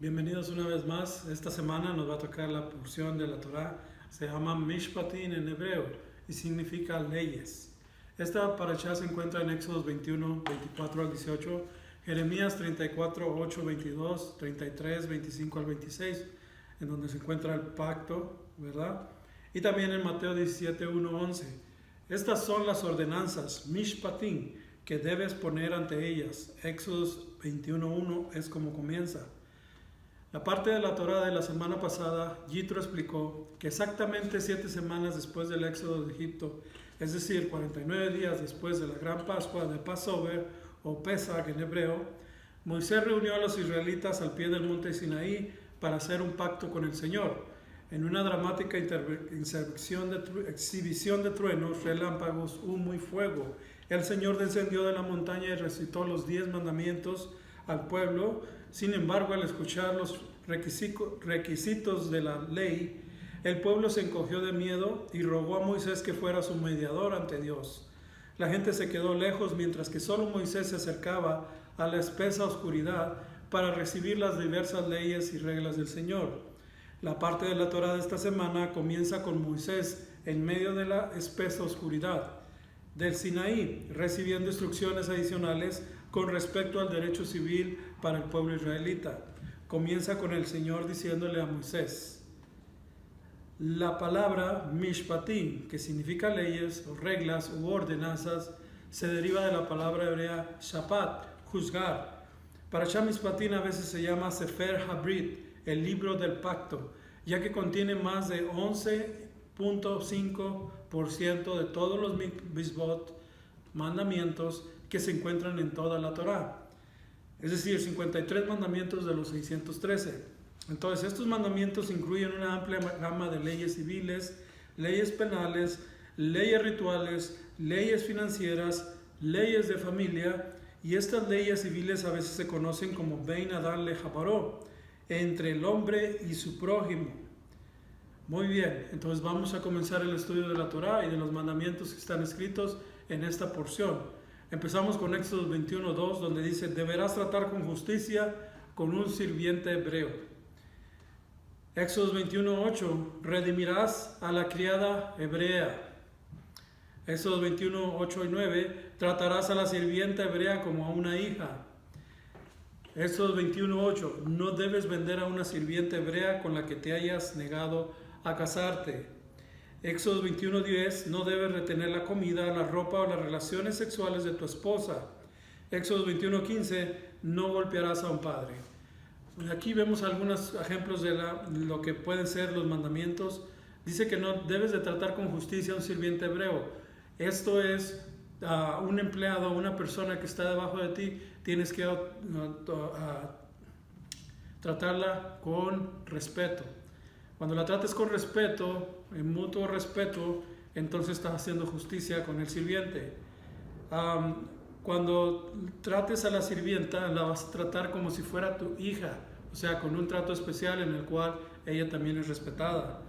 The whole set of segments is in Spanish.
Bienvenidos una vez más. Esta semana nos va a tocar la porción de la Torá. Se llama Mishpatim en hebreo y significa leyes. Esta parashá se encuentra en Éxodos 21, 24 al 18, Jeremías 34, 8, 22, 33, 25 al 26, en donde se encuentra el pacto, ¿verdad? Y también en Mateo 17, 1, 11. Estas son las ordenanzas, Mishpatim, que debes poner ante ellas. Éxodos 21, 1 es como comienza. La parte de la Torá de la semana pasada, Yitro explicó que exactamente 7 semanas después del éxodo de Egipto, es decir, 49 días después de la gran Pascua de Passover o Pesach en hebreo, Moisés reunió a los israelitas al pie del monte Sinaí para hacer un pacto con el Señor. En una dramática exhibición de truenos, relámpagos, humo y fuego, el Señor descendió de la montaña y recitó los 10 mandamientos al pueblo. Sin embargo, al escuchar los requisitos de la ley, el pueblo se encogió de miedo y rogó a Moisés que fuera su mediador ante Dios. La gente se quedó lejos mientras que solo Moisés se acercaba a la espesa oscuridad para recibir las diversas leyes y reglas del Señor. La parte de la Torá de esta semana comienza con Moisés en medio de la espesa oscuridad del Sinaí, recibiendo instrucciones adicionales con respecto al derecho civil para el pueblo israelita. Comienza con el Señor diciéndole a Moisés. La palabra Mishpatim, que significa leyes o reglas u ordenanzas, se deriva de la palabra hebrea Shapat, juzgar. Parashá Mishpatim a veces se llama Sefer HaBrit, el libro del pacto, ya que contiene más de 11.5% de todos los mitzvot, mandamientos, que se encuentran en toda la Torá. Es decir, 53 mandamientos de los 613. Entonces, estos mandamientos incluyen una amplia gama de leyes civiles, leyes penales, leyes rituales, leyes financieras, leyes de familia, y estas leyes civiles a veces se conocen como Bein Adam leJaparó, entre el hombre y su prójimo. Muy bien, entonces vamos a comenzar el estudio de la Torá y de los mandamientos que están escritos en esta porción. Empezamos con Éxodo 21, 2, donde dice, deberás tratar con justicia con un sirviente hebreo. Éxodo 21, 8, redimirás a la criada hebrea. Éxodo 21, 8 y 9, tratarás a la sirvienta hebrea como a una hija. Éxodo 21, 8, no debes vender a una sirvienta hebrea con la que te hayas negado a casarte. Éxodo 21:10, no debes retener la comida, la ropa o las relaciones sexuales de tu esposa. Éxodo 21:15, no golpearás a un padre. Aquí vemos algunos ejemplos de lo que pueden ser los mandamientos. Dice que no debes de tratar con justicia a un sirviente hebreo. Esto es un empleado, una persona que está debajo de ti, tienes que tratarla con respeto. Cuando la trates con respeto, en mutuo respeto, entonces estás haciendo justicia con el sirviente. Cuando trates a la sirvienta, la vas a tratar como si fuera tu hija, o sea, con un trato especial en el cual ella también es respetada.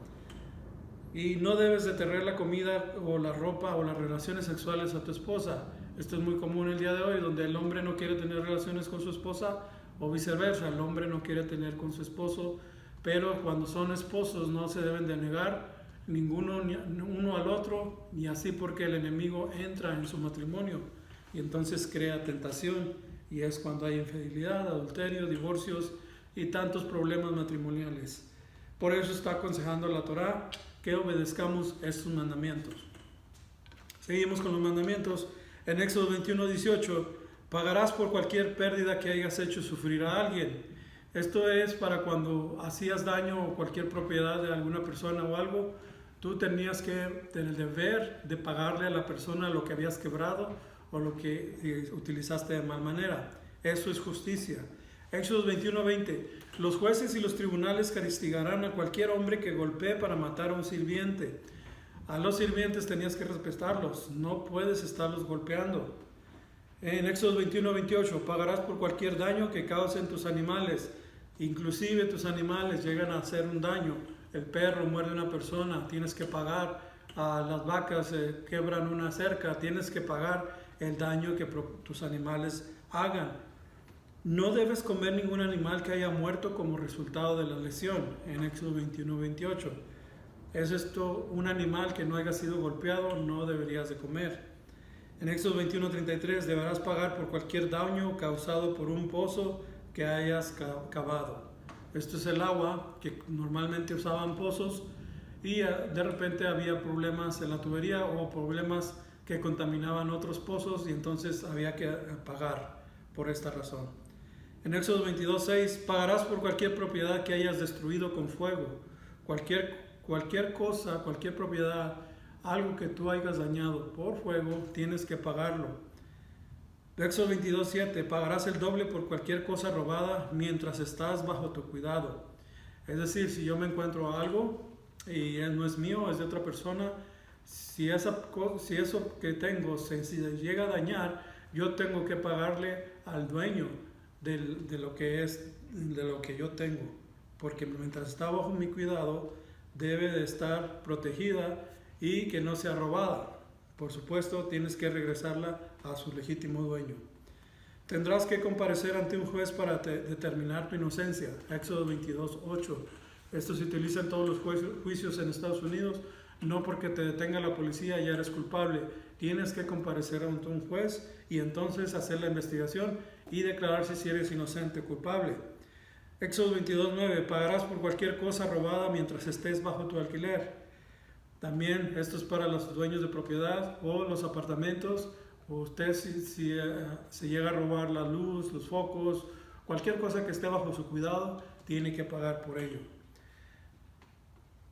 Y no debes de tener la comida o la ropa o las relaciones sexuales a tu esposa. Esto es muy común el día de hoy, donde el hombre no quiere tener relaciones con su esposa o viceversa, el hombre no quiere tener con su esposo. Pero cuando son esposos no se deben de negar uno al otro, y así porque el enemigo entra en su matrimonio y entonces crea tentación, y es cuando hay infidelidad, adulterio, divorcios y tantos problemas matrimoniales. Por eso está aconsejando la Torá que obedezcamos estos mandamientos. Seguimos con los mandamientos. En Éxodo 21:18, pagarás por cualquier pérdida que hayas hecho sufrir a alguien. Esto es para cuando hacías daño a cualquier propiedad de alguna persona o algo, tú tenías que tener el deber de pagarle a la persona lo que habías quebrado o lo que utilizaste de mal manera. Eso es justicia. Éxodo 21:20, los jueces y los tribunales castigarán a cualquier hombre que golpee para matar a un sirviente. A los sirvientes tenías que respetarlos, no puedes estarlos golpeando. En Éxodo 21:28, pagarás por cualquier daño que causen tus animales. Inclusive tus animales llegan a hacer un daño. El perro muerde a una persona, tienes que pagar. A las vacas quebran una cerca, tienes que pagar el daño que tus animales hagan. No debes comer ningún animal que haya muerto como resultado de la lesión, en Éxodo 21:28. ¿Es esto un animal que no haya sido golpeado? No deberías de comer. En Éxodo 21:33, deberás pagar por cualquier daño causado por un pozo que hayas cavado. Esto es el agua que normalmente usaban pozos y de repente había problemas en la tubería o problemas que contaminaban otros pozos y entonces había que pagar por esta razón. En Éxodo 22:6, pagarás por cualquier propiedad que hayas destruido con fuego. Cualquier cosa, cualquier propiedad, algo que tú hayas dañado por fuego, tienes que pagarlo. Éxodo 22:7, pagarás el doble por cualquier cosa robada mientras estás bajo tu cuidado. Es decir, si yo me encuentro algo y no es mío, es de otra persona, si eso que tengo se llega a dañar, yo tengo que pagarle al dueño de lo que yo tengo, porque mientras está bajo mi cuidado debe de estar protegida y que no sea robada. Por supuesto, tienes que regresarla a su legítimo dueño. Tendrás que comparecer ante un juez para determinar tu inocencia. Éxodo 22:8. Esto se utiliza en todos los juicios en Estados Unidos. No porque te detenga la policía ya eres culpable. Tienes que comparecer ante un juez y entonces hacer la investigación y declarar si eres inocente o culpable. Éxodo 22:9. Pagarás por cualquier cosa robada mientras estés bajo tu alquiler. También esto es para los dueños de propiedad o los apartamentos. Usted si se llega a robar la luz, los focos, cualquier cosa que esté bajo su cuidado, tiene que pagar por ello.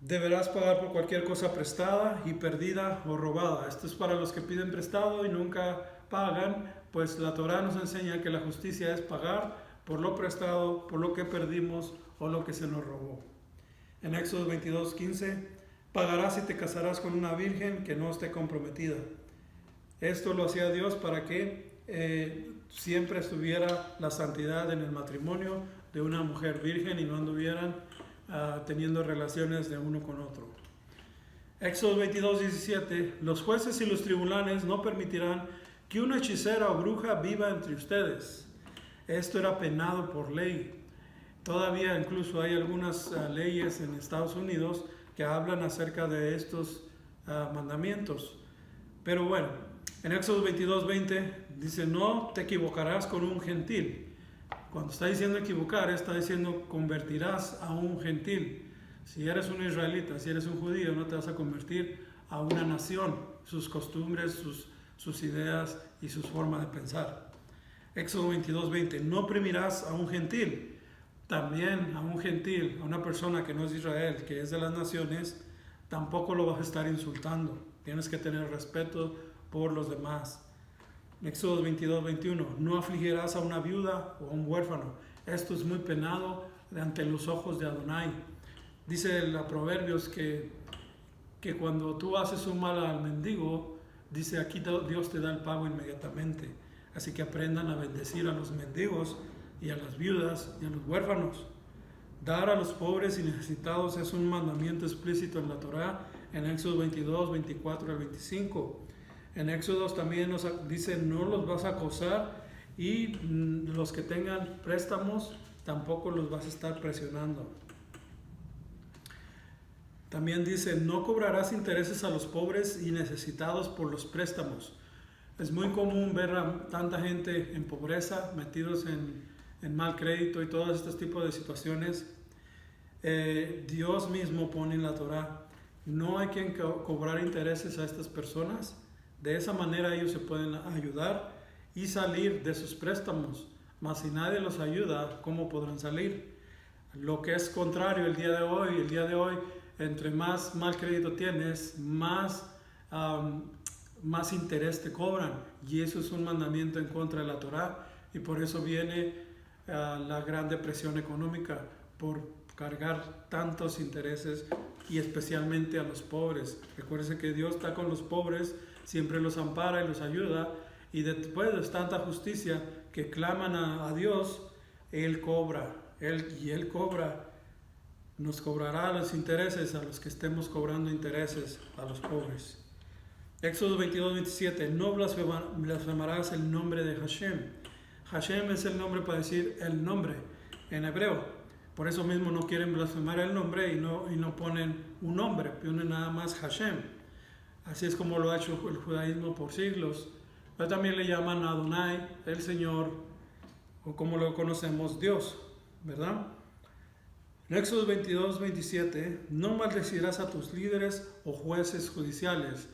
Deberás pagar por cualquier cosa prestada y perdida o robada. Esto es para los que piden prestado y nunca pagan, pues la Torá nos enseña que la justicia es pagar por lo prestado, por lo que perdimos o lo que se nos robó. En Éxodo 22:15, pagarás si te casarás con una virgen que no esté comprometida. Esto lo hacía Dios para que siempre estuviera la santidad en el matrimonio de una mujer virgen y no anduvieran teniendo relaciones de uno con otro. Éxodo 22:17, los jueces y los tribunales no permitirán que una hechicera o bruja viva entre ustedes. Esto era penado por ley. Todavía incluso hay algunas leyes en Estados Unidos que hablan acerca de estos mandamientos. Pero bueno, en Éxodo 22:20 dice, no te equivocarás con un gentil. Cuando está diciendo equivocar, está diciendo convertirás a un gentil. Si eres un israelita, si eres un judío, no te vas a convertir a una nación, sus costumbres, sus ideas y sus formas de pensar. Éxodo 22:20, no oprimirás a un gentil. También a un gentil, a una persona que no es de Israel, que es de las naciones, tampoco lo vas a estar insultando. Tienes que tener respeto por los demás. Éxodo 22:21, no afligirás a una viuda o a un huérfano. Esto es muy penado ante los ojos de Adonai. Dice el Proverbios que cuando tú haces un mal al mendigo, dice aquí Dios te da el pago inmediatamente. Así que aprendan a bendecir a los mendigos y a las viudas y a los huérfanos. Dar a los pobres y necesitados es un mandamiento explícito en la Torá, en Éxodo 22:24 al 25. En Éxodo también nos dice, no los vas a acosar y los que tengan préstamos tampoco los vas a estar presionando. También dice, no cobrarás intereses a los pobres y necesitados por los préstamos. Es muy común ver a tanta gente en pobreza, metidos en mal crédito y todos estos tipos de situaciones. Dios mismo pone en la Torá, no hay quien cobrar intereses a estas personas. De esa manera ellos se pueden ayudar y salir de sus préstamos. Mas si nadie los ayuda, ¿cómo podrán salir? Lo que es contrario el día de hoy, entre más mal crédito tienes, más interés te cobran. Y eso es un mandamiento en contra de la Torá. Y por eso viene la gran depresión económica, por cargar tantos intereses y especialmente a los pobres. Recuerden que Dios está con los pobres, siempre los ampara y los ayuda, y después de tanta justicia que claman a Dios, Él cobra, Él cobra, nos cobrará los intereses a los que estemos cobrando intereses a los pobres. Éxodo 22:27, no blasfemarás el nombre de Hashem. Hashem es el nombre para decir el nombre en hebreo. Por eso mismo no quieren blasfemar el nombre y no ponen un nombre, ponen nada más Hashem. Así es como lo ha hecho el judaísmo por siglos. Pero también le llaman Adonai, el Señor, o como lo conocemos, Dios, ¿verdad? En Éxodo 22, 27, no maldecirás a tus líderes o jueces judiciales,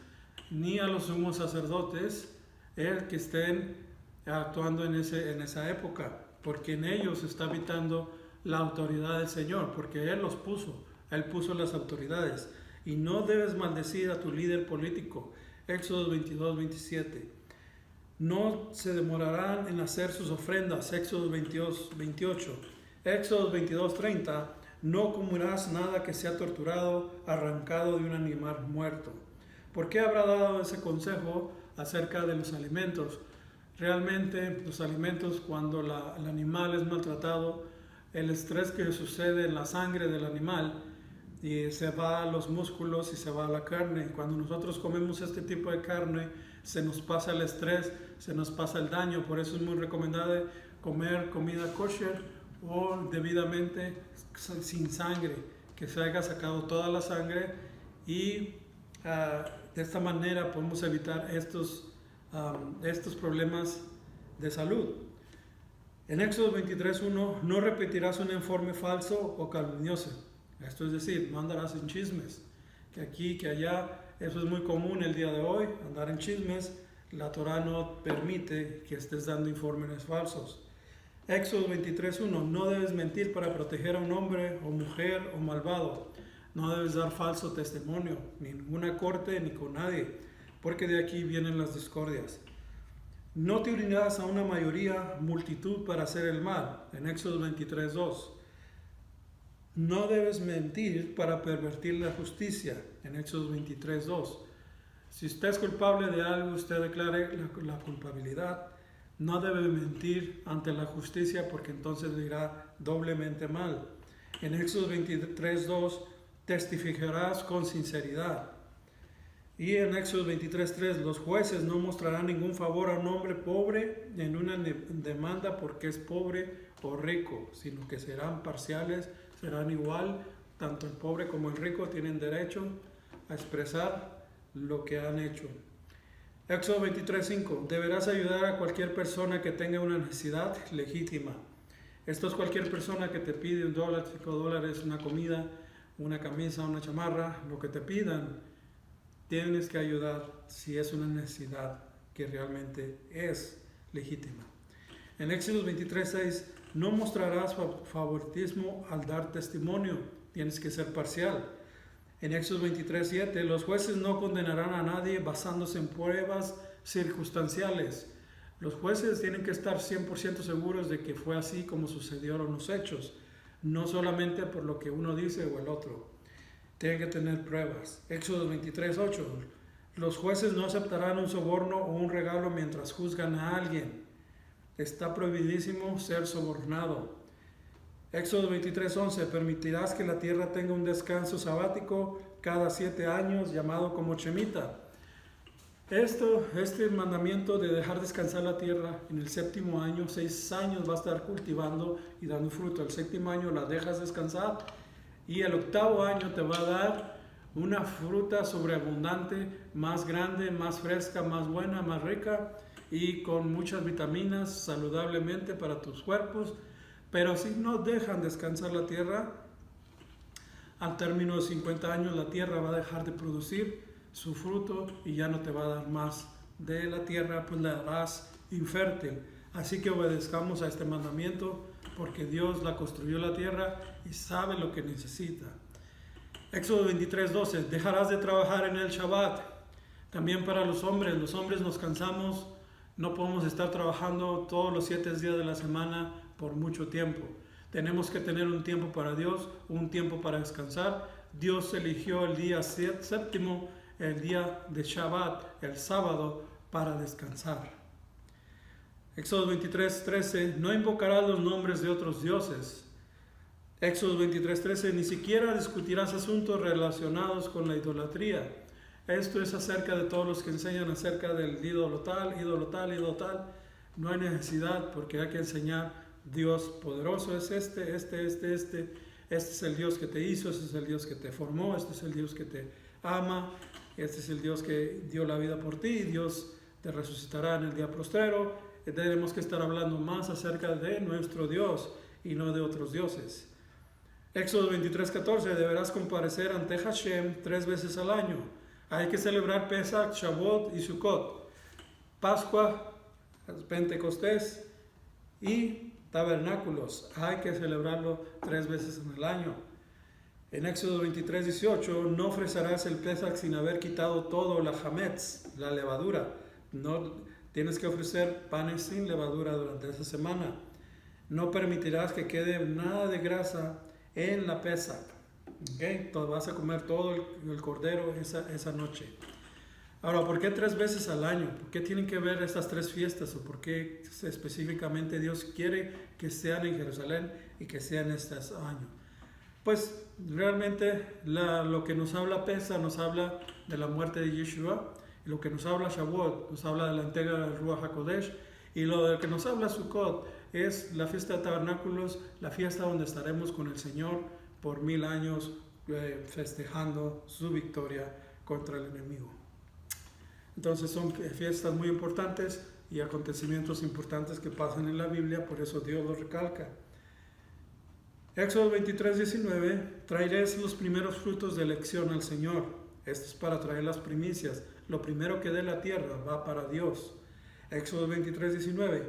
ni a los sumos sacerdotes, que estén actuando en esa época, porque en ellos está habitando la autoridad del Señor, porque Él los puso, Él puso las autoridades. Y no debes maldecir a tu líder político. Éxodo 22, 27. No se demorarán en hacer sus ofrendas. Éxodo 22, 28. Éxodo 22, 30. No comerás nada que sea torturado, arrancado de un animal muerto. ¿Por qué habrá dado ese consejo acerca de los alimentos? Realmente los alimentos, cuando el animal es maltratado, el estrés que sucede en la sangre del animal y se va a los músculos y se va a la carne. Cuando nosotros comemos este tipo de carne, se nos pasa el estrés, se nos pasa el daño. Por eso es muy recomendable comer comida kosher o debidamente sin sangre, que se haya sacado toda la sangre, y de esta manera podemos evitar estos problemas de salud. En Éxodo 23:1, no repetirás un informe falso o calumnioso. Esto es decir, no andarás en chismes, que aquí, que allá. Eso es muy común el día de hoy, andar en chismes. La Torah no permite que estés dando informes falsos. Éxodo 23:1, no debes mentir para proteger a un hombre o mujer o malvado. No debes dar falso testimonio, ni en ninguna corte ni con nadie, porque de aquí vienen las discordias. No te unirás a una multitud para hacer el mal. En Éxodo 23:2. No debes mentir para pervertir la justicia. En Éxodo 23:2. Si usted es culpable de algo, usted declare la culpabilidad. No debe mentir ante la justicia, porque entonces le irá doblemente mal. En Éxodo 23:2, testificarás con sinceridad. Y en Éxodo 23:3, los jueces no mostrarán ningún favor a un hombre pobre en una demanda porque es pobre o rico, sino que serán parciales, serán igual. Tanto el pobre como el rico tienen derecho a expresar lo que han hecho. Éxodo 23:5, deberás ayudar a cualquier persona que tenga una necesidad legítima. Esto es cualquier persona que te pide $1, $5, una comida, una camisa, una chamarra, lo que te pidan. Tienes que ayudar si es una necesidad que realmente es legítima. En Éxodo 23:6, no mostrarás favoritismo al dar testimonio, tienes que ser parcial. En Éxodo 23:7, los jueces no condenarán a nadie basándose en pruebas circunstanciales. Los jueces tienen que estar 100% seguros de que fue así como sucedieron los hechos, no solamente por lo que uno dice o el otro. Tienen que tener pruebas. Éxodo 23:8, los jueces no aceptarán un soborno o un regalo mientras juzgan a alguien. Está prohibidísimo ser sobornado. Éxodo 23:11, permitirás que la tierra tenga un descanso sabático cada 7 años, llamado como Shemitah. Este mandamiento de dejar descansar la tierra en el 7º año, 6 años va a estar cultivando y dando fruto. El 7º año la dejas descansar y el 8º año te va a dar una fruta sobreabundante, más grande, más fresca, más buena, más rica y con muchas vitaminas saludablemente para tus cuerpos. Pero si no dejan descansar la tierra, al término de 50 años la tierra va a dejar de producir su fruto y ya no te va a dar más de la tierra, pues la harás infértil. Así que obedezcamos a este mandamiento, porque Dios la construyó la tierra y sabe lo que necesita. Éxodo 23:12, dejarás de trabajar en el Shabbat. También para los hombres nos cansamos, no podemos estar trabajando todos los 7 días de la semana por mucho tiempo. Tenemos que tener un tiempo para Dios, un tiempo para descansar. Dios eligió el día 7º, el día de Shabbat, el sábado, para descansar. Éxodo 23:13, no invocarás los nombres de otros dioses. Éxodo 23:13, ni siquiera discutirás asuntos relacionados con la idolatría. Esto es acerca de todos los que enseñan acerca del ídolo tal, ídolo tal, ídolo tal. No hay necesidad, porque hay que enseñar: Dios poderoso es este es el Dios que te hizo, este es el Dios que te formó, este es el Dios que te ama, este es el Dios que dio la vida por ti, Dios te resucitará en el día postrero. Tenemos que estar hablando más acerca de nuestro Dios y no de otros dioses. Éxodo 23:14, deberás comparecer ante Hashem 3 veces al año. Hay que celebrar Pesach, Shavuot y Sukkot, Pascua, Pentecostés y tabernáculos. Hay que celebrarlo 3 veces en el año. En Éxodo 23:18, no ofrecerás el Pesach sin haber quitado todo la hametz, la levadura. No tienes que ofrecer panes sin levadura durante esa semana. No permitirás que quede nada de grasa en la Pesach. ¿Okay? Vas a comer todo el cordero esa noche. Ahora, ¿por qué 3 veces al año? ¿Por qué tienen que ver estas 3 fiestas? ¿O por qué específicamente Dios quiere que sean en Jerusalén y que sean este año? Pues realmente lo que nos habla Pesach nos habla de la muerte de Yeshua, y lo que nos habla Shavuot nos habla de la entrega del Ruach HaKodesh, y lo que nos habla Sukkot es la fiesta de tabernáculos, la fiesta donde estaremos con el Señor por 1000 años festejando su victoria contra el enemigo. Entonces son fiestas muy importantes y acontecimientos importantes que pasan en la Biblia, por eso Dios los recalca. Éxodo 23:19, traeréis los primeros frutos de elección al Señor. Esto es para traer las primicias. Lo primero que dé la tierra va para Dios. Éxodo 23:19,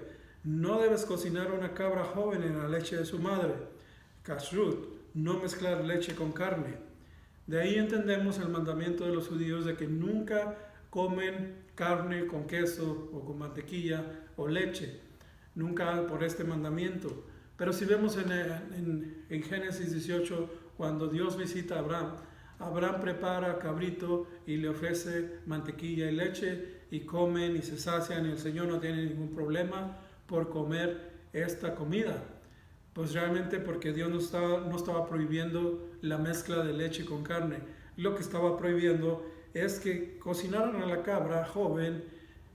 no debes cocinar una cabra joven en la leche de su madre. Kashrut, no mezclar leche con carne. De ahí entendemos el mandamiento de los judíos de que nunca comen carne con queso o con mantequilla o leche, nunca por este mandamiento. Pero si vemos en Génesis 18, cuando Dios visita a Abraham prepara cabrito y le ofrece mantequilla y leche, y comen y se sacian, y el Señor no tiene ningún problema por comer esta comida. Pues realmente porque Dios no estaba prohibiendo la mezcla de leche con carne. Lo que estaba prohibiendo es que cocinaran a la cabra joven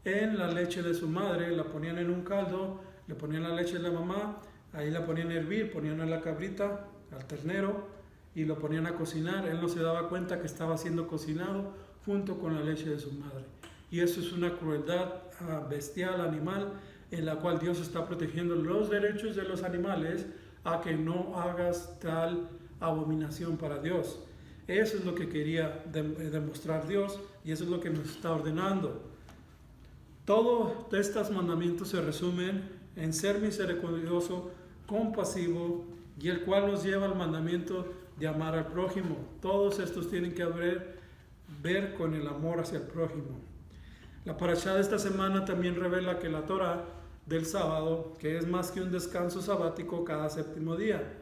en la leche de su madre, la ponían en un caldo, le ponían la leche de la mamá, ahí la ponían a hervir, ponían a la cabrita, al ternero, y lo ponían a cocinar. Él no se daba cuenta que estaba siendo cocinado junto con la leche de su madre. Y eso es una crueldad bestial, animal, en la cual Dios está protegiendo los derechos de los animales a que no hagas tal abominación para Dios. Eso es lo que quería demostrar Dios, y eso es lo que nos está ordenando. Todos estos mandamientos se resumen en ser misericordioso, compasivo, y el cual nos lleva al mandamiento de amar al prójimo. Todos estos tienen que ver con el amor hacia el prójimo. La parashá de esta semana también revela que la Torah del sábado, que es más que un descanso sabático cada 7º día.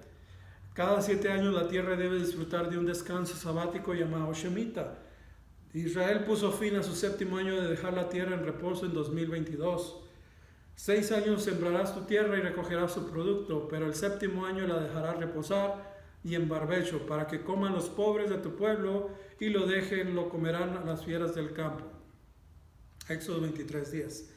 Cada 7 años la tierra debe disfrutar de un descanso sabático llamado Shemitah. Israel puso fin a su 7º año de dejar la tierra en reposo en 2022. 6 años sembrarás tu tierra y recogerás su producto, pero el 7º año la dejarás reposar y en barbecho, para que coman los pobres de tu pueblo y lo comerán las fieras del campo. Éxodo 23:10.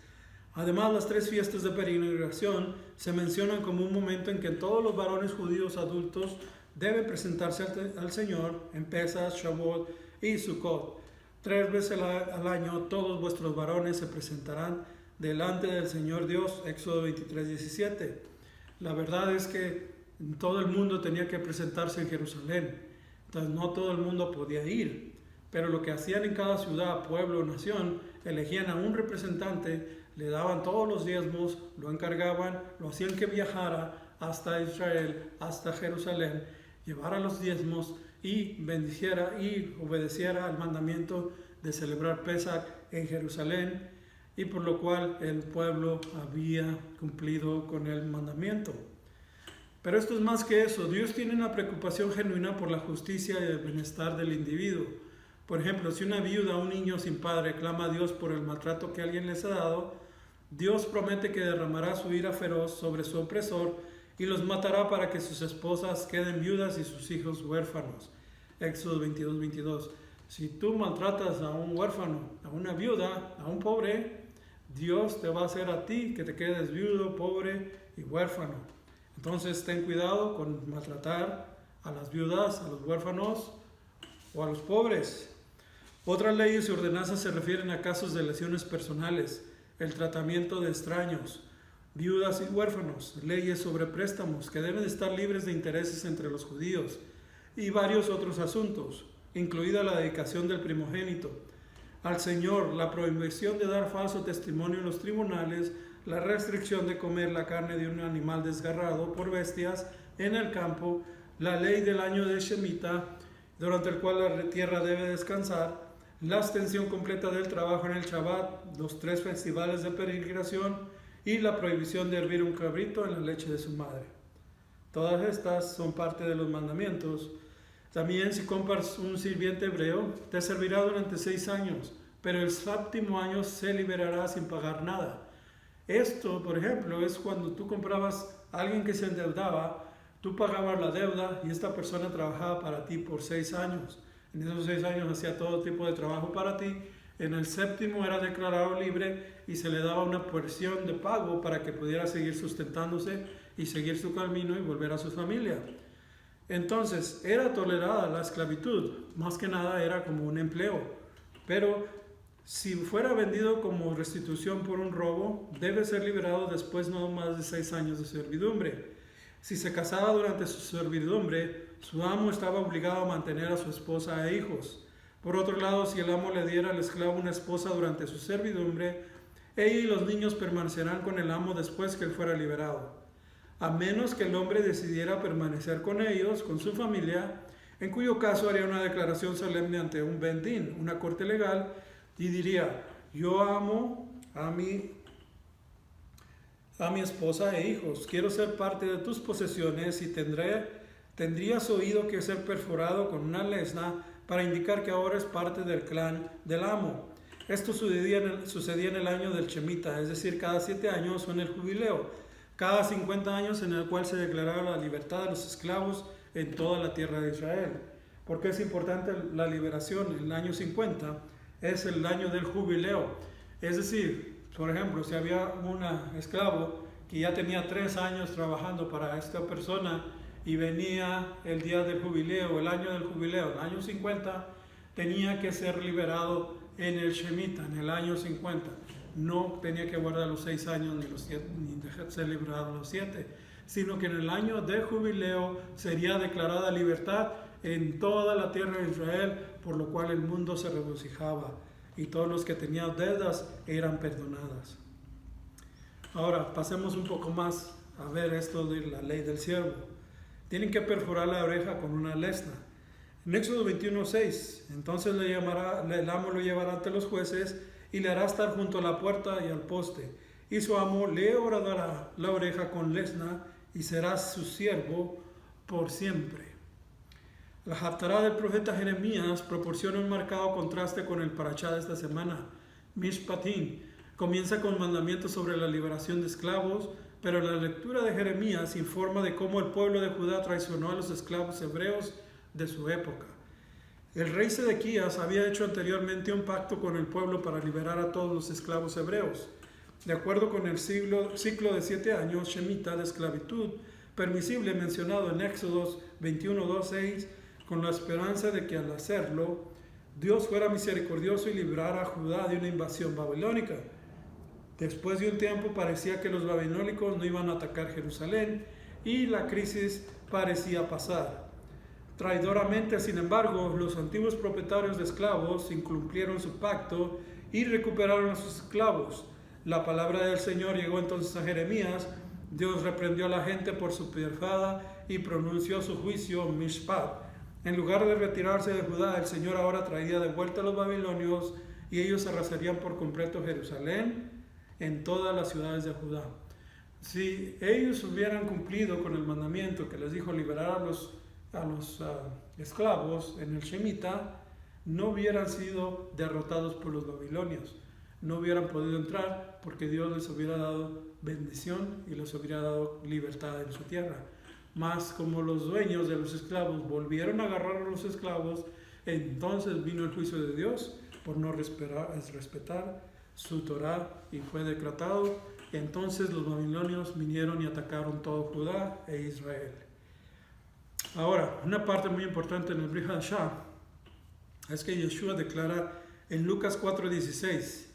Además, las 3 fiestas de peregrinación se mencionan como un momento en que todos los varones judíos adultos deben presentarse al Señor en Pesach, Shavuot y Sukkot. 3 veces al año todos vuestros varones se presentarán delante del Señor Dios. Éxodo 23:17. La verdad es que todo el mundo tenía que presentarse en Jerusalén. Entonces no todo el mundo podía ir. Pero lo que hacían en cada ciudad, pueblo o nación, elegían a un representante, le daban todos los diezmos, lo encargaban, lo hacían que viajara hasta Israel, hasta Jerusalén, llevara los diezmos y bendiciera y obedeciera al mandamiento de celebrar Pesach en Jerusalén, y por lo cual el pueblo había cumplido con el mandamiento. Pero esto es más que eso. Dios tiene una preocupación genuina por la justicia y el bienestar del individuo. Por ejemplo, si una viuda o un niño sin padre clama a Dios por el maltrato que alguien les ha dado, Dios promete que derramará su ira feroz sobre su opresor y los matará para que sus esposas queden viudas y sus hijos huérfanos. Éxodo 22:22. Si tú maltratas a un huérfano, a una viuda, a un pobre, Dios te va a hacer a ti que te quedes viudo, pobre y huérfano. Entonces ten cuidado con maltratar a las viudas, a los huérfanos o a los pobres. Otras leyes y ordenanzas se refieren a casos de lesiones personales, el tratamiento de extraños, viudas y huérfanos, leyes sobre préstamos que deben estar libres de intereses entre los judíos y varios otros asuntos, incluida la dedicación del primogénito al Señor, la prohibición de dar falso testimonio en los tribunales, la restricción de comer la carne de un animal desgarrado por bestias en el campo, la ley del año de Shemitah, durante el cual la tierra debe descansar, la extensión completa del trabajo en el Shabbat, los 3 festivales de peregrinación y la prohibición de hervir un cabrito en la leche de su madre. Todas estas son parte de los mandamientos. También si compras un sirviente hebreo, te servirá durante 6 años, pero el 7º año se liberará sin pagar nada. Esto, por ejemplo, es cuando tú comprabas a alguien que se endeudaba, tú pagabas la deuda y esta persona trabajaba para ti por 6 años. En esos 6 años hacía todo tipo de trabajo para ti. En el 7º era declarado libre y se le daba una porción de pago para que pudiera seguir sustentándose y seguir su camino y volver a su familia. Entonces, era tolerada la esclavitud, más que nada era como un empleo, pero si fuera vendido como restitución por un robo, debe ser liberado después no más de 6 años de servidumbre. Si se casaba durante su servidumbre, su amo estaba obligado a mantener a su esposa e hijos. Por otro lado, si el amo le diera al esclavo una esposa durante su servidumbre, ella y los niños permanecerán con el amo después que él fuera liberado. A menos que el hombre decidiera permanecer con ellos, con su familia, en cuyo caso haría una declaración solemne ante un bendín, una corte legal, y diría: yo amo a mi esposa e hijos, quiero ser parte de tus posesiones y tendrías oído que ser perforado con una lesna para indicar que ahora es parte del clan del amo. Esto sucedía en el año del Shemitah, es decir, cada 7 años o en el jubileo. Cada 50 años en el cual se declaraba la libertad de los esclavos en toda la tierra de Israel. ¿Por qué es importante la liberación? El año 50 es el año del jubileo. Es decir, por ejemplo, si había un esclavo que ya tenía 3 años trabajando para esta persona y venía el día del jubileo, el año del jubileo, el año 50, tenía que ser liberado en el Shemitah, en el año 50. No tenía que guardar los 6 años ni los 7, ni dejarse liberado los 7, sino que en el año de jubileo sería declarada libertad en toda la tierra de Israel, por lo cual el mundo se regocijaba y todos los que tenían deudas eran perdonadas. Ahora pasemos un poco más a ver esto de la ley del siervo. Tienen que perforar la oreja con una lesna. En Éxodo 21:6, entonces el amo lo llevará ante los jueces y le hará estar junto a la puerta y al poste, y su amo le horadará la oreja con lesna y será su siervo por siempre. La Haftará del profeta Jeremías proporciona un marcado contraste con el parashá de esta semana. Mishpatim comienza con mandamientos sobre la liberación de esclavos, pero la lectura de Jeremías informa de cómo el pueblo de Judá traicionó a los esclavos hebreos de su época. El rey Sedequías había hecho anteriormente un pacto con el pueblo para liberar a todos los esclavos hebreos. De acuerdo con el ciclo de 7 años, Shemitah, de esclavitud, permisible mencionado en Éxodos 21:2-6, con la esperanza de que al hacerlo, Dios fuera misericordioso y librara a Judá de una invasión babilónica. Después de un tiempo parecía que los babilónicos no iban a atacar Jerusalén y la crisis parecía pasar. Traidoramente, sin embargo, los antiguos propietarios de esclavos incumplieron su pacto y recuperaron a sus esclavos. La palabra del Señor llegó entonces a Jeremías. Dios reprendió a la gente por su pecada y pronunció su juicio, Mishpat. En lugar de retirarse de Judá, el Señor ahora traería de vuelta a los babilonios y ellos arrasarían por completo Jerusalén en todas las ciudades de Judá. Si ellos hubieran cumplido con el mandamiento que les dijo liberar a los esclavos en el Shemitah, no hubieran sido derrotados por los babilonios, no hubieran podido entrar porque Dios les hubiera dado bendición y les hubiera dado libertad en su tierra. Mas como los dueños de los esclavos volvieron a agarrar a los esclavos, entonces vino el juicio de Dios por no respetar su Torá y fue decretado. Y entonces los babilonios vinieron y atacaron todo Judá e Israel. Ahora, una parte muy importante en el Brit Hadashah es que Yeshua declara en Lucas 4:16,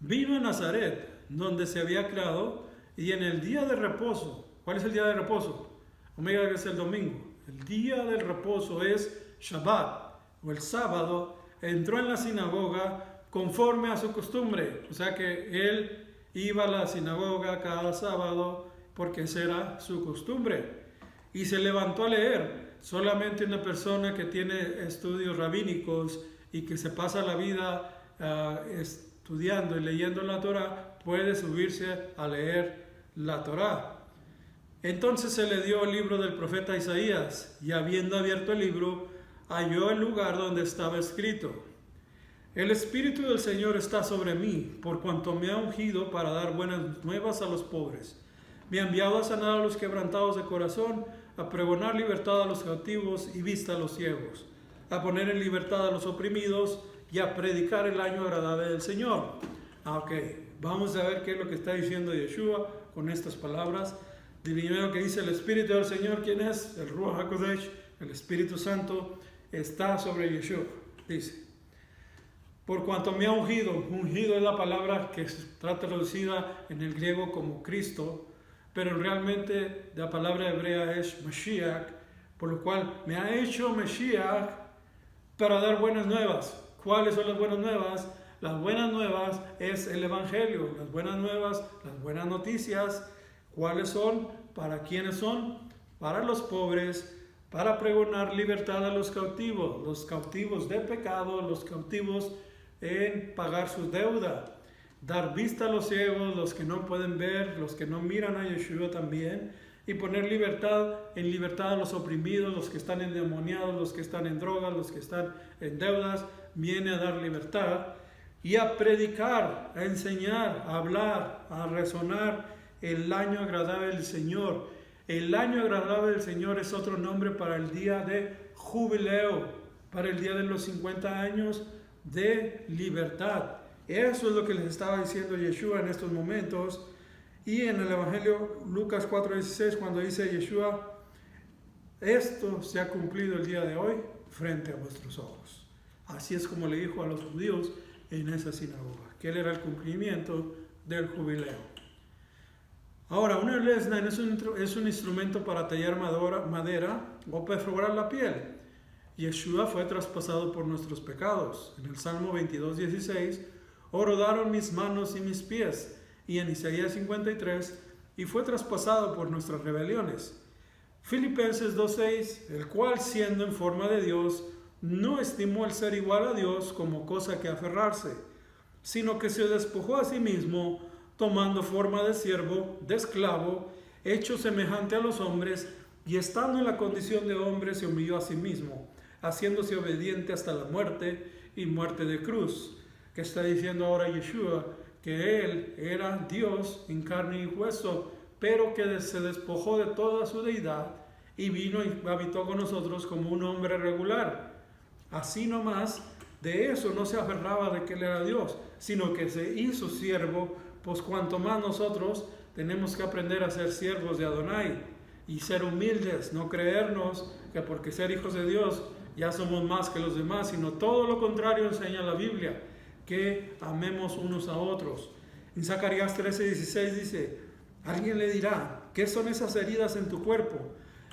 vino a Nazaret, donde se había criado, y en el día de reposo, ¿cuál es el día de reposo? Omega es el domingo. El día del reposo es Shabbat, o el sábado, entró en la sinagoga conforme a su costumbre. O sea que él iba a la sinagoga cada sábado porque esa era su costumbre. Y se levantó a leer. Solamente una persona que tiene estudios rabínicos y que se pasa la vida estudiando y leyendo la Torá puede subirse a leer la Torá. Entonces se le dio el libro del profeta Isaías, y habiendo abierto el libro, halló el lugar donde estaba escrito: el Espíritu del Señor está sobre mí, por cuanto me ha ungido para dar buenas nuevas a los pobres. Me ha enviado a sanar a los quebrantados de corazón, a pregonar libertad a los cautivos y vista a los ciegos, a poner en libertad a los oprimidos y a predicar el año agradable del Señor. Ok, vamos a ver qué es lo que está diciendo Yeshua con estas palabras. Primero que dice el Espíritu del Señor, ¿quién es? El Ruach HaKodesh, el Espíritu Santo, está sobre Yeshua. Dice, por cuanto me ha ungido. Ungido es la palabra que está traducida en el griego como Cristo, pero realmente la palabra hebrea es Mashiach, por lo cual me ha hecho Mashiach para dar buenas nuevas. ¿Cuáles son las buenas nuevas? Las buenas nuevas es el Evangelio, las buenas nuevas, las buenas noticias. ¿Cuáles son? ¿Para quiénes son? Para los pobres, para pregonar libertad a los cautivos de pecado, los cautivos en pagar su deuda, dar vista a los ciegos, los que no pueden ver, los que no miran a Yeshua también, y poner libertad a los oprimidos, los que están endemoniados, los que están en drogas, los que están en deudas. Viene a dar libertad y a predicar, a enseñar, a hablar, a resonar el año agradable del Señor. El año agradable del Señor es otro nombre para el día de jubileo, para el día de los 50 años de libertad. Eso es lo que les estaba diciendo Yeshua en estos momentos. Y en el Evangelio Lucas 4:16, cuando dice Yeshua, esto se ha cumplido el día de hoy frente a vuestros ojos. Así es como le dijo a los judíos en esa sinagoga, que él era el cumplimiento del jubileo. Ahora, una lesna es un instrumento para tallar madera o perforar la piel. Yeshua fue traspasado por nuestros pecados. En el Salmo 22:16, rodaron mis manos y mis pies. Y en Isaías 53, y fue traspasado por nuestras rebeliones. Filipenses 2:6, el cual siendo en forma de Dios, no estimó el ser igual a Dios como cosa que aferrarse, sino que se despojó a sí mismo, tomando forma de siervo, de esclavo, hecho semejante a los hombres, y estando en la condición de hombre se humilló a sí mismo, haciéndose obediente hasta la muerte y muerte de cruz. Que está diciendo ahora Yeshua, que él era Dios en carne y hueso, pero que se despojó de toda su deidad y vino y habitó con nosotros como un hombre regular. Así nomás, de eso no se aferraba de que él era Dios, sino que se hizo siervo, pues cuanto más nosotros tenemos que aprender a ser siervos de Adonai y ser humildes, no creernos que porque ser hijos de Dios ya somos más que los demás, sino todo lo contrario enseña la Biblia, que amemos unos a otros. En Zacarías 13:16 dice, alguien le dirá, ¿qué son esas heridas en tu cuerpo?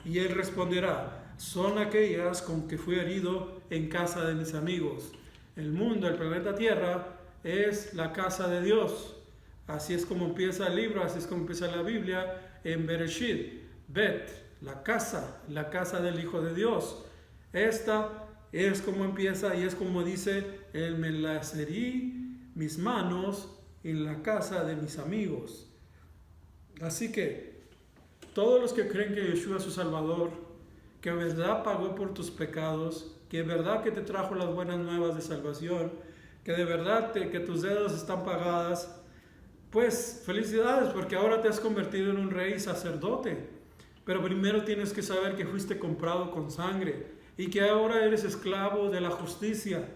Y él responderá, son aquellas con que fui herido en casa de mis amigos. El mundo, el planeta Tierra, es la casa de Dios. Así es como empieza el libro, así es como empieza la Biblia en Bereshit, Bet, la casa del Hijo de Dios. Esta es como empieza y es como dice, el me lacerí mis manos en la casa de mis amigos. Así que todos los que creen que Yeshua es su Salvador, que en verdad pagó por tus pecados, que en verdad que te trajo las buenas nuevas de salvación, que de verdad que tus deudas están pagadas, pues felicidades, porque ahora te has convertido en un rey sacerdote. Pero primero tienes que saber que fuiste comprado con sangre y que ahora eres esclavo de la justicia.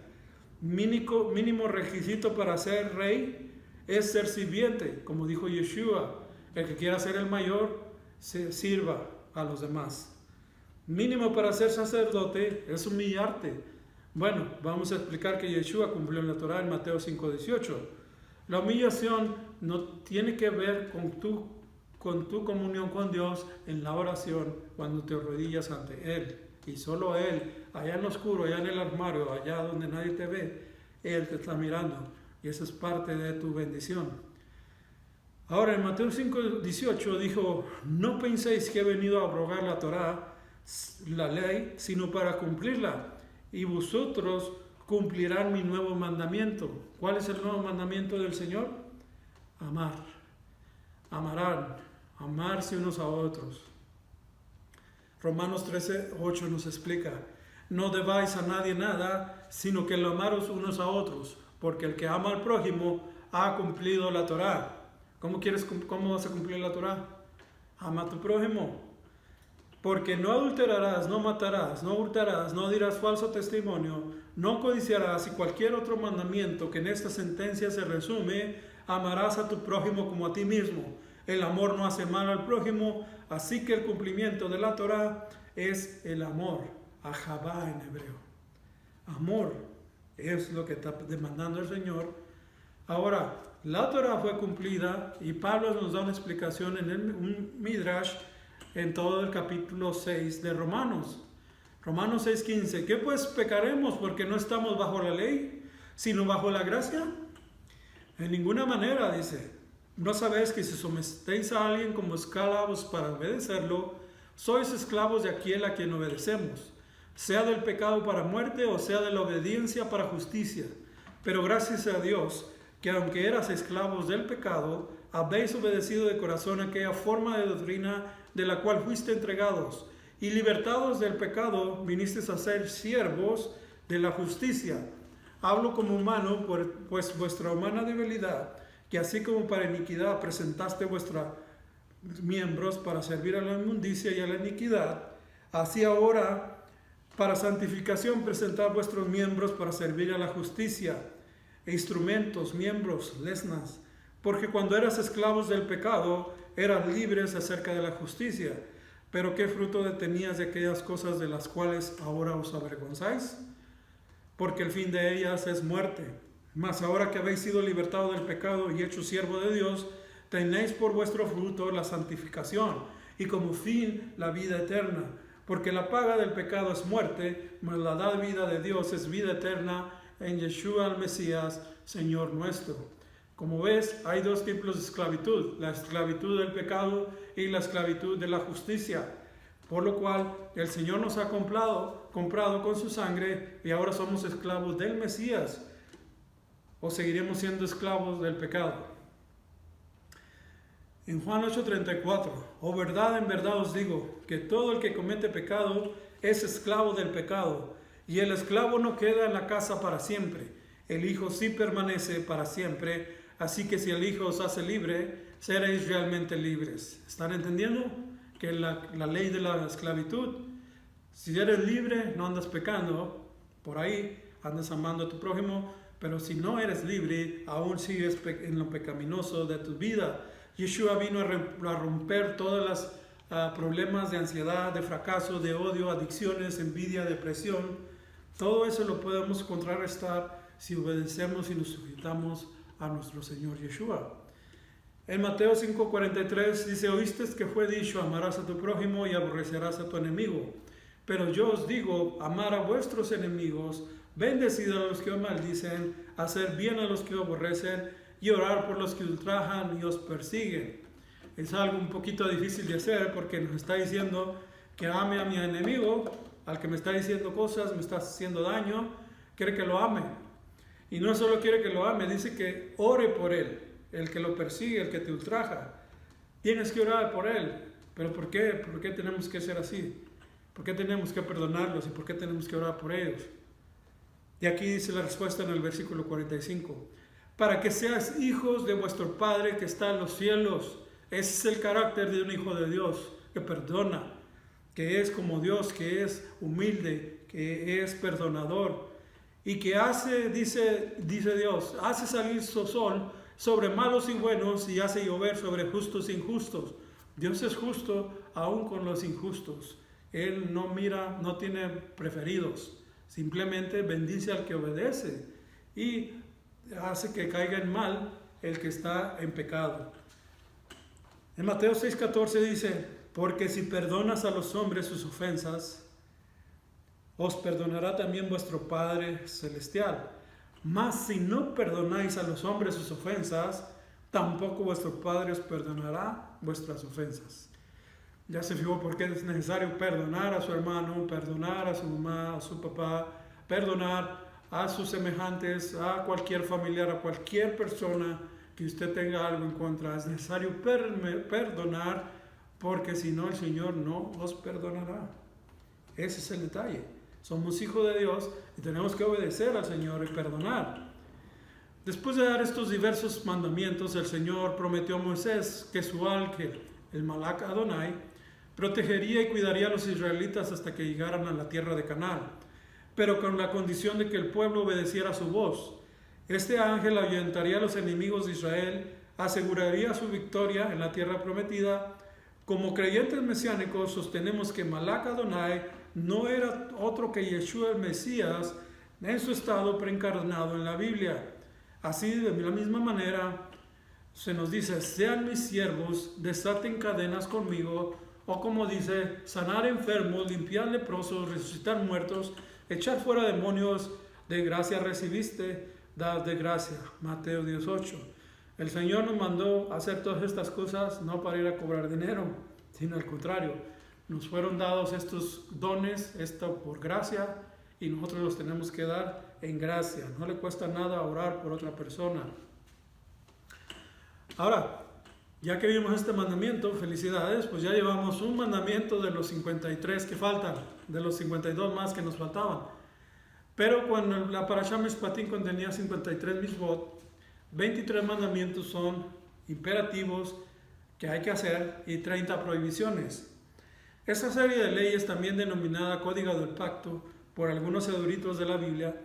Mínimo requisito para ser rey es ser sirviente, como dijo Yeshua. El que quiera ser el mayor, sirva a los demás. Mínimo para ser sacerdote es humillarte. Bueno, vamos a explicar que Yeshua cumplió en la Torah en Mateo 5:18. La humillación no tiene que ver con tu comunión con Dios en la oración cuando te arrodillas ante Él. Y solo Él, allá en lo oscuro, allá en el armario, allá donde nadie te ve, Él te está mirando. Y esa es parte de tu bendición. Ahora en Mateo 5:18 dijo, no penséis que he venido a abrogar la Torah, la ley, sino para cumplirla. Y vosotros cumplirán mi nuevo mandamiento. ¿Cuál es el nuevo mandamiento del Señor? Amar. Amarán. Amarse unos a otros. Romanos 13:8 nos explica, no debáis a nadie nada, sino que lo amaros unos a otros, porque el que ama al prójimo ha cumplido la Torá. ¿Cómo vas a cumplir la Torá? Ama a tu prójimo. Porque no adulterarás, no matarás, no hurtarás, no dirás falso testimonio, no codiciarás y cualquier otro mandamiento que en esta sentencia se resume, amarás a tu prójimo como a ti mismo. El amor no hace mal al prójimo, así que el cumplimiento de la Torá es el amor, ahabá en hebreo. Amor es lo que está demandando el Señor. Ahora, la Torá fue cumplida y Pablo nos da una explicación en un Midrash en todo el capítulo 6 de Romanos. Romanos 6:15. ¿Qué pues pecaremos porque no estamos bajo la ley, sino bajo la gracia? En ninguna manera, dice. ¿No sabéis que si sometéis a alguien como esclavos para obedecerlo, sois esclavos de aquel a quien obedecemos, sea del pecado para muerte o sea de la obediencia para justicia? Pero gracias a Dios, que aunque eras esclavos del pecado, habéis obedecido de corazón aquella forma de doctrina de la cual fuiste entregados, y libertados del pecado, vinisteis a ser siervos de la justicia. Hablo como humano, pues vuestra humana debilidad, que así como para iniquidad presentaste vuestros miembros para servir a la inmundicia y a la iniquidad, así ahora para santificación presentad vuestros miembros para servir a la justicia, instrumentos, miembros, lesnas, porque cuando eras esclavos del pecado, eras libres acerca de la justicia. Pero ¿qué fruto tenías de aquellas cosas de las cuales ahora os avergonzáis? Porque el fin de ellas es muerte. Mas ahora que habéis sido libertados del pecado y hechos siervo de Dios, tenéis por vuestro fruto la santificación y como fin la vida eterna. Porque la paga del pecado es muerte, mas la vida de Dios es vida eterna en Yeshua el Mesías, Señor nuestro. Como ves, hay dos tipos de esclavitud, la esclavitud del pecado y la esclavitud de la justicia. Por lo cual el Señor nos ha comprado con su sangre y ahora somos esclavos del Mesías. ¿O seguiremos siendo esclavos del pecado? En Juan 8:34, oh verdad, en verdad os digo, que todo el que comete pecado es esclavo del pecado, y el esclavo no queda en la casa para siempre, el Hijo sí permanece para siempre, así que si el Hijo os hace libre, seréis realmente libres. ¿Están entendiendo? Que la ley de la esclavitud, si eres libre, no andas pecando, por ahí andas amando a tu prójimo, pero si no eres libre, aún sigues en lo pecaminoso de tu vida. Yeshua vino a romper todos los problemas de ansiedad, de fracaso, de odio, adicciones, envidia, depresión. Todo eso lo podemos contrarrestar si obedecemos y nos sujetamos a nuestro Señor Yeshua. En Mateo 5:43 dice, oíste que fue dicho, amarás a tu prójimo y aborrecerás a tu enemigo. Pero yo os digo, amar a vuestros enemigos, bendecid a los que os maldicen, hacer bien a los que os aborrecen y orar por los que ultrajan y os persiguen. Es algo un poquito difícil de hacer porque nos está diciendo que ame a mi enemigo, al que me está diciendo cosas, me está haciendo daño, quiere que lo ame. Y no solo quiere que lo ame, dice que ore por él, el que lo persigue, el que te ultraja. Tienes que orar por él. ¿Pero por qué? ¿Por qué tenemos que ser así? ¿Por qué tenemos que perdonarlos y por qué tenemos que orar por ellos? Y aquí dice la respuesta en el versículo 45. Para que seas hijos de vuestro Padre que está en los cielos. Ese es el carácter de un hijo de Dios, que perdona, que es como Dios, que es humilde, que es perdonador. Y que hace, dice Dios, hace salir su sol sobre malos y buenos y hace llover sobre justos e injustos. Dios es justo aún con los injustos. Él no mira, no tiene preferidos. Simplemente bendice al que obedece y hace que caiga en mal el que está en pecado. En Mateo 6:14 dice, porque si perdonas a los hombres sus ofensas, os perdonará también vuestro Padre Celestial. Mas si no perdonáis a los hombres sus ofensas, tampoco vuestro Padre os perdonará vuestras ofensas. Ya se fijó por qué es necesario perdonar a su hermano, perdonar a su mamá, a su papá, perdonar a sus semejantes, a cualquier familiar, a cualquier persona que usted tenga algo en contra. Es necesario perdonar, porque si no el Señor no os perdonará. Ese es el detalle. Somos hijos de Dios y tenemos que obedecer al Señor y perdonar. Después de dar estos diversos mandamientos, el Señor prometió a Moisés que su ángel, el Malach Adonai, protegería y cuidaría a los israelitas hasta que llegaran a la tierra de Canaán, pero con la condición de que el pueblo obedeciera su voz. Este ángel ahuyentaría a los enemigos de Israel, aseguraría su victoria en la tierra prometida. Como creyentes mesiánicos sostenemos que Malach Adonai no era otro que Yeshua el Mesías en su estado preencarnado en la Biblia. Así, de la misma manera, se nos dice, sean mis siervos, desaten cadenas conmigo, o como dice, sanar enfermos, limpiar leprosos, resucitar muertos, echar fuera demonios, de gracia recibiste, dad de gracia. Mateo 18. El Señor nos mandó a hacer todas estas cosas no para ir a cobrar dinero, sino al contrario. Nos fueron dados estos dones, esto por gracia, y nosotros los tenemos que dar en gracia. No le cuesta nada orar por otra persona. Ahora, ya que vimos este mandamiento, felicidades, pues ya llevamos un mandamiento de los 53 que faltan, de los 52 más que nos faltaban. Pero cuando la Parashá Mishpatim contenía 53 mitzvot, 23 mandamientos son imperativos que hay que hacer y 30 prohibiciones. Esta serie de leyes, también denominada Código del Pacto por algunos eruditos de la Biblia,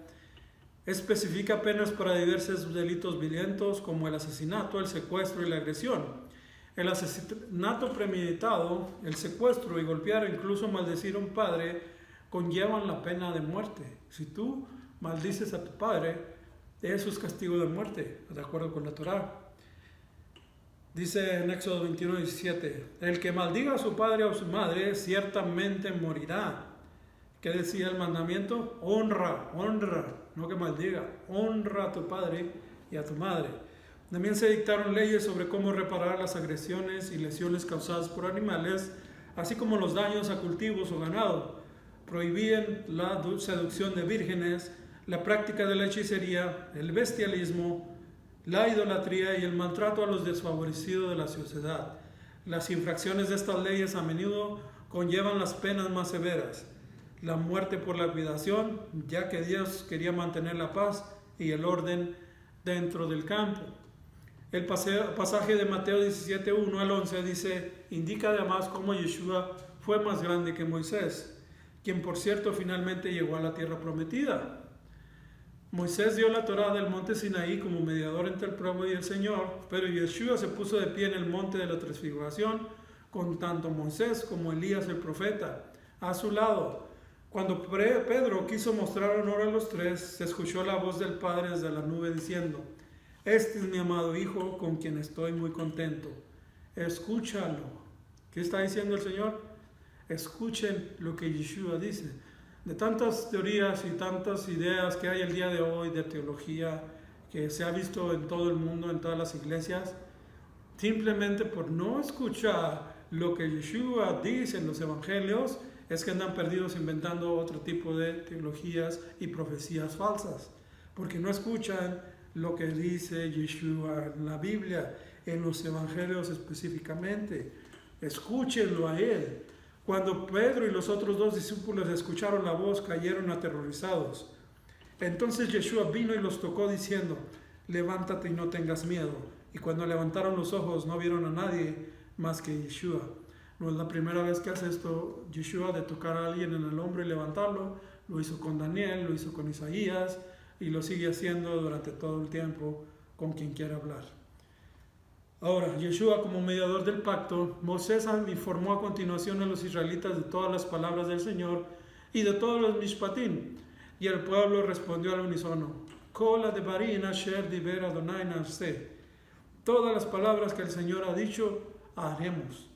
especifica penas para diversos delitos violentos como el asesinato, el secuestro y la agresión. El asesinato premeditado, el secuestro y golpear o incluso maldecir a un padre conllevan la pena de muerte. Si tú maldices a tu padre, eso es castigo de muerte, de acuerdo con la Torá. Dice en Éxodo 21:17, el que maldiga a su padre o a su madre ciertamente morirá. ¿Qué decía el mandamiento? Honra, no que maldiga, honra a tu padre y a tu madre. También se dictaron leyes sobre cómo reparar las agresiones y lesiones causadas por animales, así como los daños a cultivos o ganado. Prohibían la seducción de vírgenes, la práctica de la hechicería, el bestialismo, la idolatría y el maltrato a los desfavorecidos de la sociedad. Las infracciones de estas leyes a menudo conllevan las penas más severas. La muerte por lapidación, ya que Dios quería mantener la paz y el orden dentro del campo. El pasaje de Mateo 17:1 al 11 dice, indica además cómo Yeshua fue más grande que Moisés, quien por cierto finalmente llegó a la tierra prometida. Moisés dio la Torá del monte Sinaí como mediador entre el pueblo y el Señor, pero Yeshua se puso de pie en el monte de la transfiguración con tanto Moisés como Elías el profeta a su lado. Cuando Pedro quiso mostrar honor a los tres, se escuchó la voz del Padre desde la nube diciendo, este es mi amado Hijo con quien estoy muy contento. Escúchalo. ¿Qué está diciendo el Señor? Escuchen lo que Yeshua dice. De tantas teorías y tantas ideas que hay el día de hoy de teología que se ha visto en todo el mundo, en todas las iglesias, simplemente por no escuchar lo que Yeshua dice en los evangelios, es que andan perdidos inventando otro tipo de teologías y profecías falsas, porque no escuchan lo que dice Yeshua en la Biblia, en los evangelios específicamente. Escúchenlo a él. Cuando Pedro y los otros dos discípulos escucharon la voz, cayeron aterrorizados. Entonces Yeshua vino y los tocó diciendo, levántate y no tengas miedo. Y cuando levantaron los ojos no vieron a nadie más que Yeshua. No es la primera vez que hace esto Yeshua, de tocar a alguien en el hombro y levantarlo. Lo hizo con Daniel, lo hizo con Isaías y lo sigue haciendo durante todo el tiempo con quien quiera hablar. Ahora, Yeshua como mediador del pacto, Moisés informó a continuación a los israelitas de todas las palabras del Señor y de todos los mishpatim, y el pueblo respondió al unísono: Kol devarim asher diber Adonai na'aseh. Todas las palabras que el Señor ha dicho, haremos.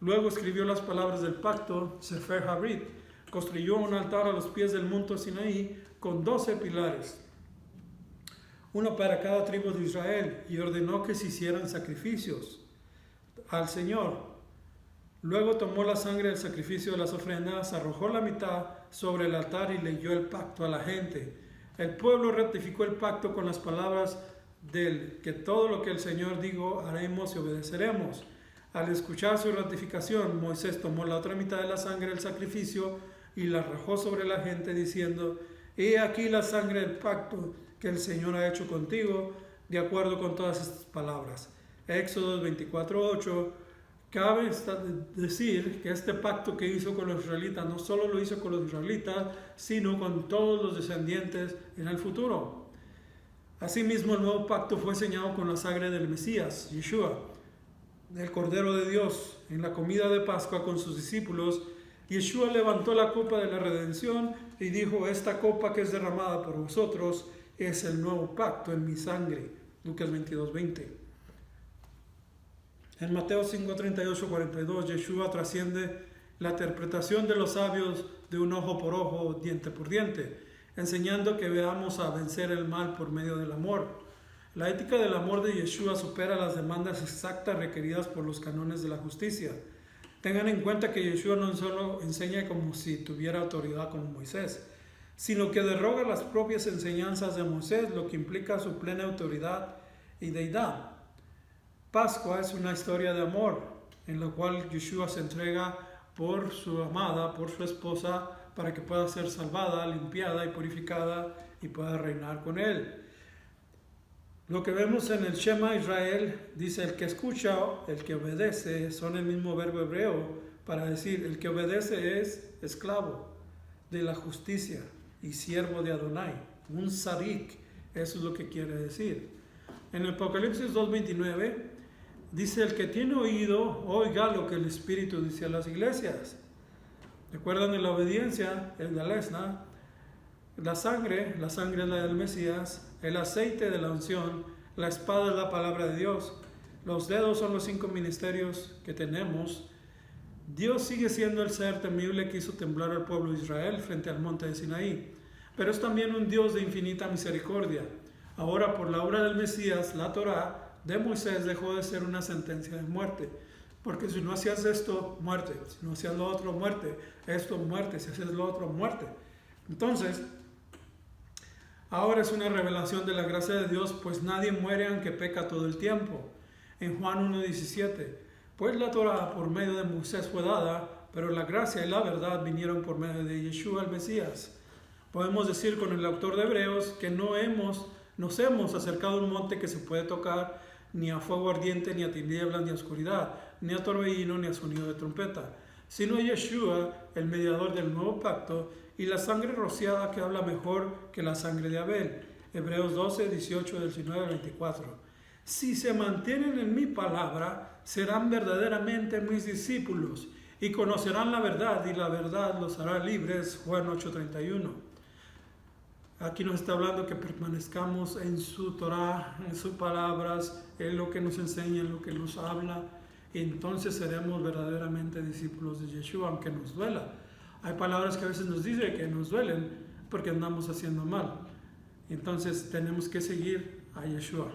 Luego escribió las palabras del pacto, Sefer Habrit, construyó un altar a los pies del monte Sinaí con 12 pilares, uno para cada tribu de Israel, y ordenó que se hicieran sacrificios al Señor. Luego tomó la sangre del sacrificio de las ofrendas, arrojó la mitad sobre el altar y leyó el pacto a la gente. El pueblo ratificó el pacto con las palabras del que todo lo que el Señor dijo haremos y obedeceremos. Al escuchar su ratificación, Moisés tomó la otra mitad de la sangre del sacrificio y la arrojó sobre la gente diciendo: He aquí la sangre del pacto que el Señor ha hecho contigo, de acuerdo con todas estas palabras. Éxodo 24:8. Cabe decir que este pacto que hizo con los israelitas no solo lo hizo con los israelitas, sino con todos los descendientes en el futuro. Asimismo, el nuevo pacto fue sellado con la sangre del Mesías, Yeshua, del Cordero de Dios. En la comida de Pascua con sus discípulos, Yeshua levantó la copa de la redención y dijo: Esta copa que es derramada por vosotros es el nuevo pacto en mi sangre. Lucas 22:20. En Mateo 5:38-42, Yeshua trasciende la interpretación de los sabios de un ojo por ojo, diente por diente, enseñando que veamos a vencer el mal por medio del amor. La ética del amor de Yeshua supera las demandas exactas requeridas por los cánones de la justicia. Tengan en cuenta que Yeshua no solo enseña como si tuviera autoridad como Moisés, sino que derroga las propias enseñanzas de Moisés, lo que implica su plena autoridad y deidad. Pascua es una historia de amor, en la cual Yeshua se entrega por su amada, por su esposa, para que pueda ser salvada, limpiada y purificada y pueda reinar con él. Lo que vemos en el Shema Israel dice: el que escucha, el que obedece, son el mismo verbo hebreo para decir el que obedece es esclavo de la justicia y siervo de Adonai, un sadik. Eso es lo que quiere decir. En el Apocalipsis 2:29 dice: el que tiene oído, oiga lo que el Espíritu dice a las iglesias. ¿Recuerdan de la obediencia? El de Lesna. La sangre es la del Mesías. El aceite de la unción. La espada es la palabra de Dios. Los dedos son los 5 ministerios que tenemos. Dios sigue siendo el ser temible que hizo temblar al pueblo de Israel frente al monte de Sinaí. Pero es también un Dios de infinita misericordia. Ahora, por la obra del Mesías, la Torá de Moisés dejó de ser una sentencia de muerte. Porque si no hacías esto, muerte. Si no hacías lo otro, muerte. Esto, muerte. Si hacías lo otro, muerte. Entonces, ahora es una revelación de la gracia de Dios, pues nadie muere aunque peca todo el tiempo. En Juan 1:17, pues la Torá por medio de Moisés fue dada, pero la gracia y la verdad vinieron por medio de Yeshua el Mesías. Podemos decir con el autor de Hebreos que nos hemos acercado a un monte que se puede tocar, ni a fuego ardiente, ni a tinieblas, ni a oscuridad, ni a torbellino, ni a sonido de trompeta, sino a Yeshua, el mediador del nuevo pacto, y la sangre rociada que habla mejor que la sangre de Abel. Hebreos 12:18-19-24. Si se mantienen en mi palabra, serán verdaderamente mis discípulos, y conocerán la verdad, y la verdad los hará libres. Juan 8:31. Aquí nos está hablando que permanezcamos en su Torah, en sus palabras, en lo que nos enseña, en lo que nos habla, y entonces seremos verdaderamente discípulos de Yeshua, aunque nos duela. Hay palabras que a veces nos dicen que nos duelen porque andamos haciendo mal. Entonces tenemos que seguir a Yeshua,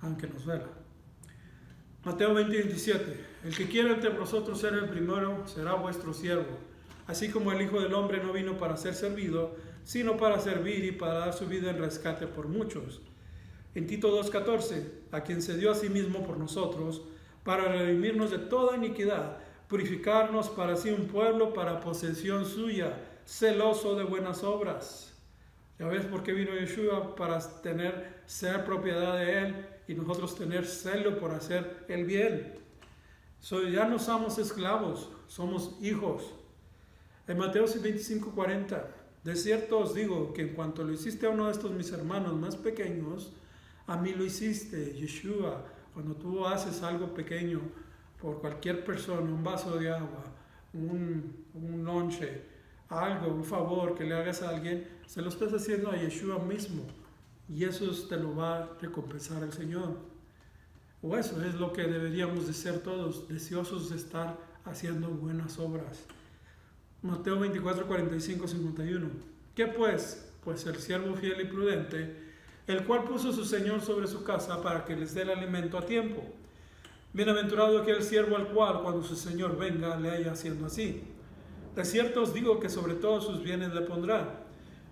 aunque nos duela. Mateo 20:27. El que quiera entre vosotros ser el primero será vuestro siervo. Así como el Hijo del Hombre no vino para ser servido, sino para servir y para dar su vida en rescate por muchos. En Tito 2:14. A quien se dio a sí mismo por nosotros, para redimirnos de toda iniquidad, purificarnos para sí un pueblo para posesión suya, celoso de buenas obras. ¿Ya ves por qué vino Yeshua? Para ser propiedad de Él y nosotros tener celo por hacer el bien. Ya no somos esclavos, somos hijos. En Mateo 25:40, de cierto os digo que en cuanto lo hiciste a uno de estos mis hermanos más pequeños, a mí lo hiciste. Yeshua, Cuando tú haces algo pequeño por cualquier persona, un vaso de agua, un lonche, algo, un favor que le hagas a alguien, se lo estás haciendo a Yeshua mismo. Y eso te lo va a recompensar el Señor. O eso es lo que deberíamos de ser todos, deseosos de estar haciendo buenas obras. Mateo 24, 45, 51. ¿Qué pues? Pues el siervo fiel y prudente, el cual puso su Señor sobre su casa para que les dé el alimento a tiempo. Bienaventurado aquel siervo al cual, cuando su Señor venga, le haya haciendo así. De cierto os digo que sobre todos sus bienes le pondrá.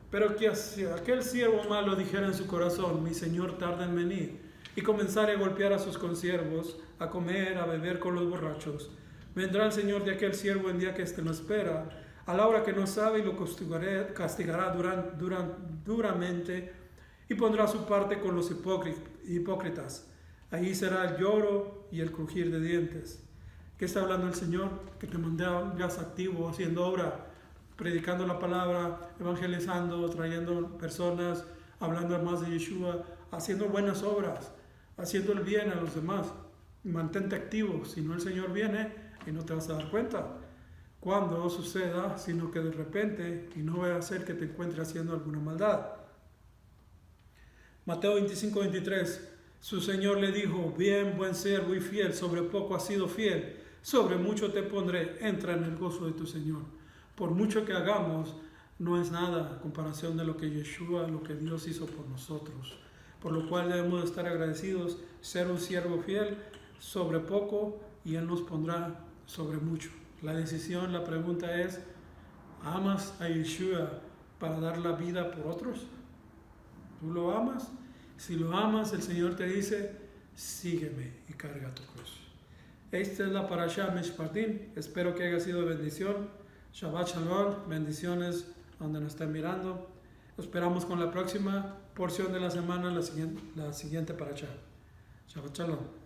Pero que si aquel siervo malo dijera en su corazón, mi Señor tarda en venir, y comenzare a golpear a sus consiervos, a comer, a beber con los borrachos, vendrá el Señor de aquel siervo en día que éste no espera, a la hora que no sabe, y lo castigará duramente, y pondrá su parte con los hipócritas. Allí será el lloro y el crujir de dientes. ¿Qué está hablando el Señor? Que te mantengas activo, haciendo obra, predicando la palabra, evangelizando, trayendo personas, hablando más de Yeshua, haciendo buenas obras, haciendo el bien a los demás. Mantente activo, si no el Señor viene y no te vas a dar cuenta cuando suceda, sino que de repente, y no va a ser que te encuentres haciendo alguna maldad. Mateo 25, 23. Su Señor le dijo, bien, buen siervo y fiel, sobre poco has sido fiel, sobre mucho te pondré, entra en el gozo de tu Señor. Por mucho que hagamos, no es nada en comparación de lo que Yeshua, lo que Dios hizo por nosotros. Por lo cual debemos de estar agradecidos, ser un siervo fiel sobre poco y Él nos pondrá sobre mucho. La decisión, la pregunta es, ¿amas a Yeshua para dar la vida por otros? ¿Tú lo amas? Si lo amas, el Señor te dice, sígueme y carga tu cruz. Esta es la Parashá Mishpatim. Espero que haya sido de bendición. Shabbat Shalom, bendiciones donde nos estén mirando. Esperamos con la próxima porción de la semana, la siguiente Parashá. Shabbat Shalom.